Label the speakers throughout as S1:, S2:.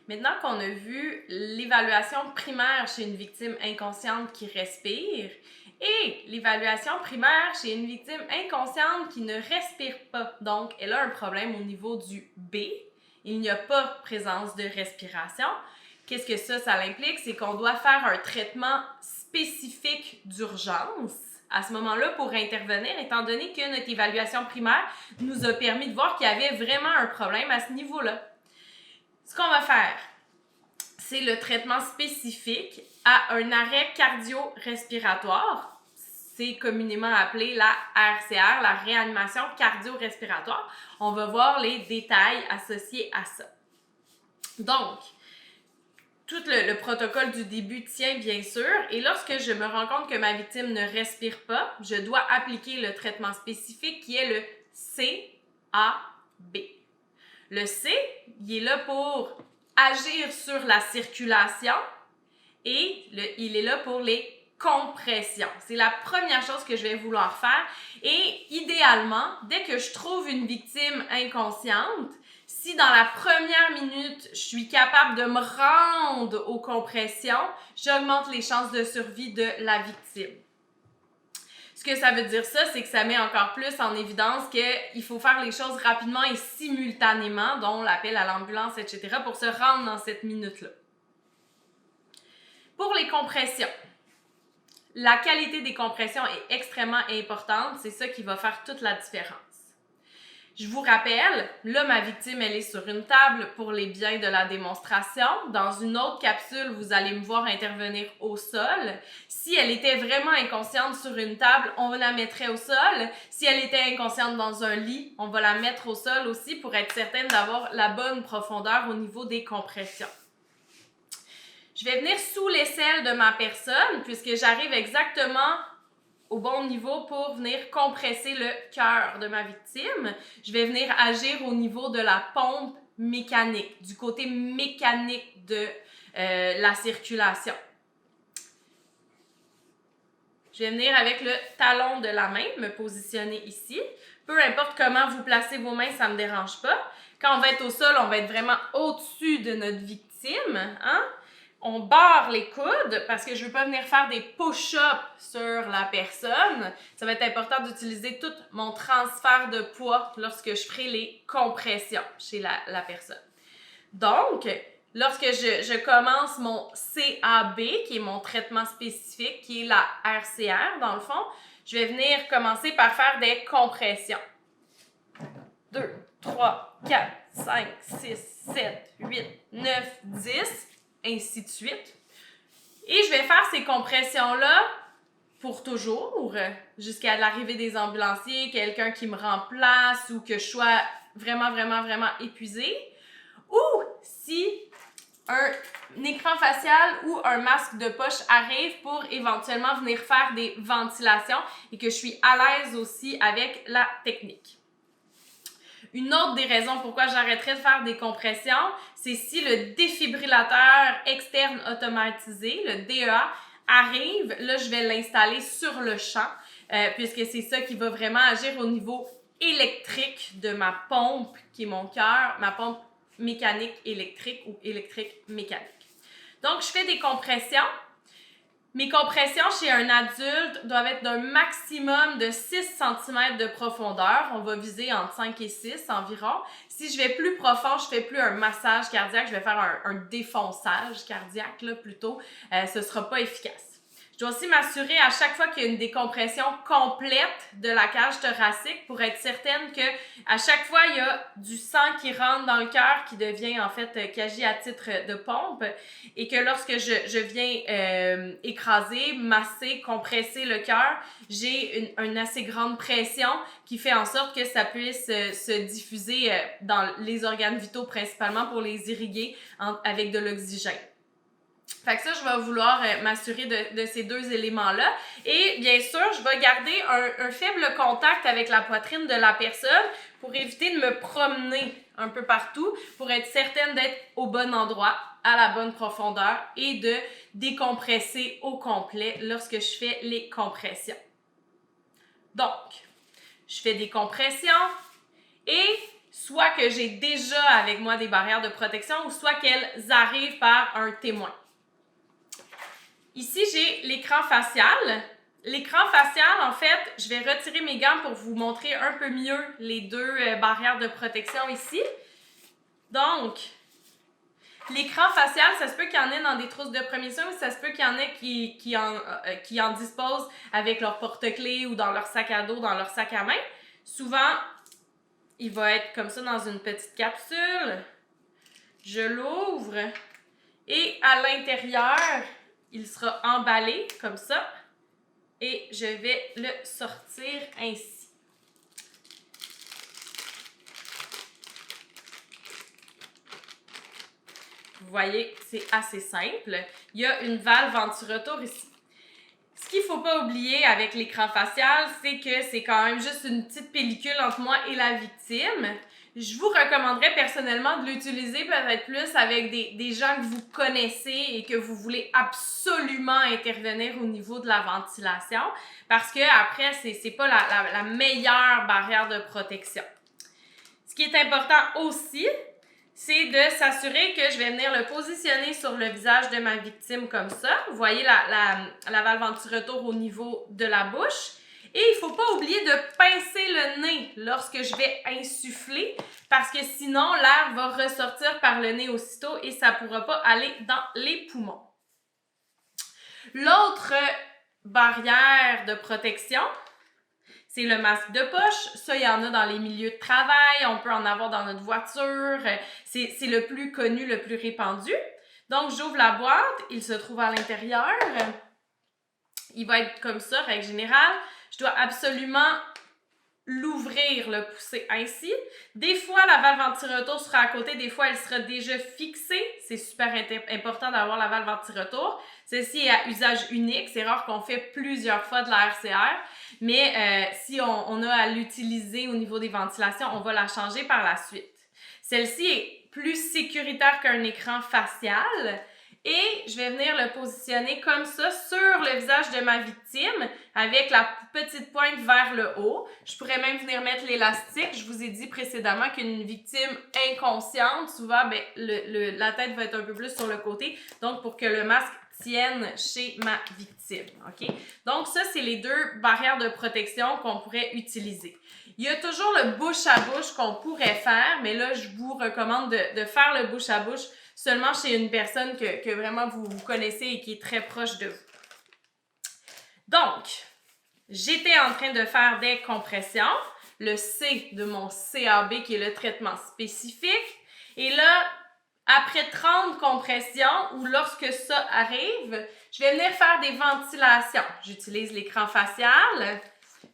S1: Maintenant qu'on a vu l'évaluation primaire chez une victime inconsciente qui respire et l'évaluation primaire chez une victime inconsciente qui ne respire pas, donc elle a un problème au niveau du B, il n'y a pas présence de respiration. Qu'est-ce que ça l'implique? C'est qu'on doit faire un traitement spécifique d'urgence à ce moment-là pour intervenir, étant donné que notre évaluation primaire nous a permis de voir qu'il y avait vraiment un problème à ce niveau-là. Ce qu'on va faire, c'est le traitement spécifique à un arrêt cardio-respiratoire. C'est communément appelé la RCR, la réanimation cardio-respiratoire. On va voir les détails associés à ça. Donc, tout le protocole du début tient bien sûr, et lorsque je me rends compte que ma victime ne respire pas, je dois appliquer le traitement spécifique qui est le CAB. Le C, il est là pour agir sur la circulation et il est là pour les compressions. C'est la première chose que je vais vouloir faire. Et idéalement, dès que je trouve une victime inconsciente, si dans la première minute, je suis capable de me rendre aux compressions, j'augmente les chances de survie de la victime. Ce que ça veut dire ça, c'est que ça met encore plus en évidence qu'il faut faire les choses rapidement et simultanément, dont l'appel à l'ambulance, etc., pour se rendre dans cette minute-là. Pour les compressions, la qualité des compressions est extrêmement importante. C'est ça qui va faire toute la différence. Je vous rappelle, là, ma victime, elle est sur une table pour les biens de la démonstration. Dans une autre capsule, vous allez me voir intervenir au sol. Si elle était vraiment inconsciente sur une table, on la mettrait au sol. Si elle était inconsciente dans un lit, on va la mettre au sol aussi pour être certaine d'avoir la bonne profondeur au niveau des compressions. Je vais venir sous l'aisselle de ma personne puisque j'arrive exactement au bon niveau pour venir compresser le cœur de ma victime. Je vais venir agir au niveau de la pompe mécanique, du côté mécanique de la circulation. Je vais venir avec le talon de la main, me positionner ici. Peu importe comment vous placez vos mains, ça ne me dérange pas. Quand on va être au sol, on va être vraiment au-dessus de notre victime, hein? On barre les coudes parce que je ne veux pas venir faire des push-ups sur la personne. Ça va être important d'utiliser tout mon transfert de poids lorsque je ferai les compressions chez la personne. Donc, lorsque je commence mon CAB, qui est mon traitement spécifique, qui est la RCR dans le fond, je vais venir commencer par faire des compressions. 2, 3, 4, 5, 6, 7, 8, 9, 10... ainsi de suite. Et je vais faire ces compressions-là pour toujours, jusqu'à l'arrivée des ambulanciers, quelqu'un qui me remplace ou que je sois vraiment épuisée. Ou si un écran facial ou un masque de poche arrive pour éventuellement venir faire des ventilations et que je suis à l'aise aussi avec la technique. Une autre des raisons pourquoi j'arrêterais de faire des compressions, c'est si le défibrillateur externe automatisé, le DEA, arrive, là je vais l'installer sur le champ, puisque c'est ça qui va vraiment agir au niveau électrique de ma pompe, qui est mon cœur, ma pompe mécanique électrique ou électrique mécanique. Donc je fais des compressions. Mes compressions chez un adulte doivent être d'un maximum de 6 cm de profondeur. On va viser entre 5 et 6 environ. Si je vais plus profond, je fais plus un massage cardiaque, je vais faire un défonçage cardiaque là, plutôt. Ce ne sera pas efficace. Je dois aussi m'assurer à chaque fois qu'il y a une décompression complète de la cage thoracique pour être certaine que à chaque fois, il y a du sang qui rentre dans le cœur qui devient en fait, qui agit à titre de pompe et que lorsque je viens écraser, masser, compresser le cœur, j'ai une assez grande pression qui fait en sorte que ça puisse se diffuser dans les organes vitaux principalement pour les irriguer avec de l'oxygène. Fait que ça, je vais vouloir m'assurer de ces deux éléments-là. Et bien sûr, je vais garder un faible contact avec la poitrine de la personne pour éviter de me promener un peu partout, pour être certaine d'être au bon endroit, à la bonne profondeur et de décompresser au complet lorsque je fais les compressions. Donc, je fais des compressions et soit que j'ai déjà avec moi des barrières de protection ou soit qu'elles arrivent par un témoin. Ici, j'ai l'écran facial. L'écran facial, en fait, je vais retirer mes gants pour vous montrer un peu mieux les deux barrières de protection ici. Donc, l'écran facial, ça se peut qu'il y en ait dans des trousses de premiers soins ou ça se peut qu'il y en ait qui en disposent avec leur porte-clés ou dans leur sac à dos, dans leur sac à main. Souvent, il va être comme ça dans une petite capsule. Je l'ouvre et à l'intérieur, il sera emballé comme ça. Et je vais le sortir ainsi. Vous voyez, c'est assez simple. Il y a une valve anti-retour ici. Ce qu'il ne faut pas oublier avec l'écran facial, c'est que c'est quand même juste une petite pellicule entre moi et la victime. Je vous recommanderais personnellement de l'utiliser peut-être plus avec des gens que vous connaissez et que vous voulez absolument intervenir au niveau de la ventilation parce que après, c'est pas la meilleure barrière de protection. Ce qui est important aussi, c'est de s'assurer que je vais venir le positionner sur le visage de ma victime comme ça. Vous voyez la valve anti-retour au niveau de la bouche. Et il ne faut pas oublier de pincer le nez lorsque je vais insuffler parce que sinon, l'air va ressortir par le nez aussitôt et ça ne pourra pas aller dans les poumons. L'autre barrière de protection, c'est le masque de poche. Ça, il y en a dans les milieux de travail. On peut en avoir dans notre voiture. C'est le plus connu, le plus répandu. Donc, j'ouvre la boîte. Il se trouve à l'intérieur. Il va être comme ça, règle générale. Je dois absolument l'ouvrir, le pousser ainsi. Des fois, la valve anti-retour sera à côté. Des fois, elle sera déjà fixée. C'est super important d'avoir la valve anti-retour. Ceci est à usage unique. C'est rare qu'on fait plusieurs fois de la RCR. Mais si on a à l'utiliser au niveau des ventilations, on va la changer par la suite. Celle-ci est plus sécuritaire qu'un écran facial. Et je vais venir le positionner comme ça sur le visage de ma victime avec la petite pointe vers le haut. Je pourrais même venir mettre l'élastique. Je vous ai dit précédemment qu'une victime inconsciente, souvent, la tête va être un peu plus sur le côté. Donc, pour que le masque tienne chez ma victime. OK? Donc, ça, c'est les deux barrières de protection qu'on pourrait utiliser. Il y a toujours le bouche à bouche qu'on pourrait faire, mais là, je vous recommande de faire le bouche à bouche seulement chez une personne que vraiment vous connaissez et qui est très proche de vous. Donc, j'étais en train de faire des compressions, le C de mon CAB qui est le traitement spécifique. Et là, après 30 compressions ou lorsque ça arrive, je vais venir faire des ventilations. J'utilise l'écran facial.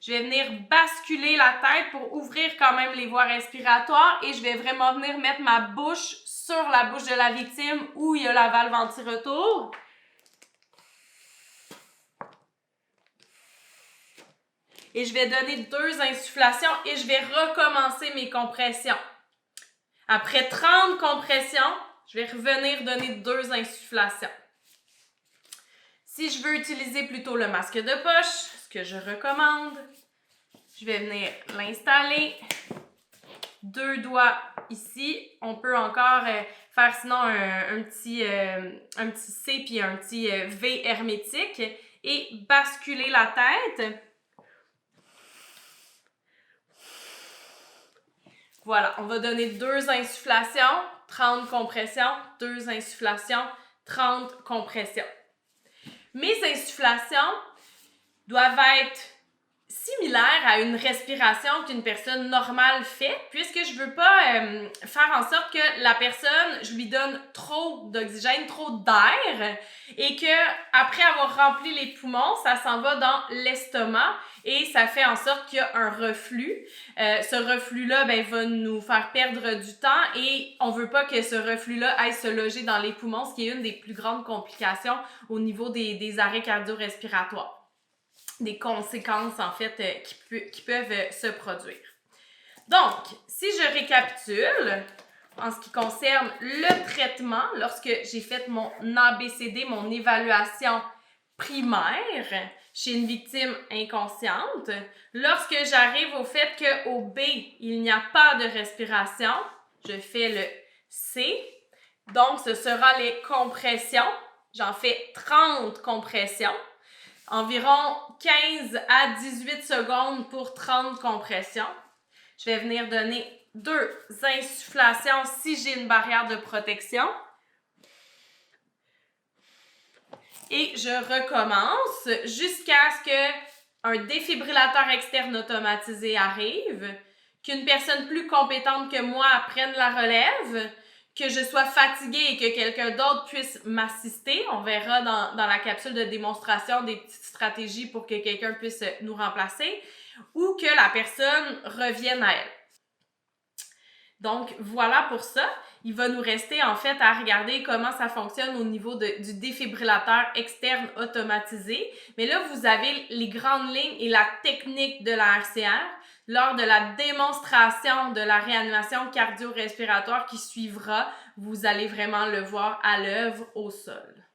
S1: Je vais venir basculer la tête pour ouvrir quand même les voies respiratoires et je vais vraiment venir mettre ma bouche sur la bouche de la victime où il y a la valve anti-retour. Et je vais donner 2 insufflations et je vais recommencer mes compressions. Après 30 compressions, je vais revenir donner 2 insufflations. Si je veux utiliser plutôt le masque de poche, ce que je recommande, je vais venir l'installer. 2 doigts ici. On peut encore faire sinon un petit C puis un petit V hermétique et basculer la tête. Voilà, on va donner 2 insufflations, 30 compressions, 2 insufflations, 30 compressions. Mes insufflations doivent être similaires à une respiration qu'une personne normale fait, puisque je ne veux pas faire en sorte que la personne, je lui donne trop d'oxygène, trop d'air, et que après avoir rempli les poumons, ça s'en va dans l'estomac et ça fait en sorte qu'il y a un reflux. Ce reflux-là va nous faire perdre du temps et on ne veut pas que ce reflux-là aille se loger dans les poumons, ce qui est une des plus grandes complications au niveau des arrêts cardio-respiratoires. Des conséquences, en fait, qui peuvent se produire. Donc, si je récapitule, en ce qui concerne le traitement, lorsque j'ai fait mon ABCD, mon évaluation primaire, chez une victime inconsciente. Lorsque j'arrive au fait qu'au B, il n'y a pas de respiration, je fais le C. Donc, ce sera les compressions. J'en fais 30 compressions. Environ 15 à 18 secondes pour 30 compressions. Je vais venir donner 2 insufflations si j'ai une barrière de protection. Et je recommence jusqu'à ce qu'un défibrillateur externe automatisé arrive, qu'une personne plus compétente que moi prenne la relève, que je sois fatiguée et que quelqu'un d'autre puisse m'assister. On verra dans la capsule de démonstration des petites stratégies pour que quelqu'un puisse nous remplacer ou que la personne revienne à elle. Donc, voilà pour ça. Il va nous rester en fait à regarder comment ça fonctionne au niveau du défibrillateur externe automatisé. Mais là, vous avez les grandes lignes et la technique de la RCR lors de la démonstration de la réanimation cardio-respiratoire qui suivra. Vous allez vraiment le voir à l'œuvre au sol.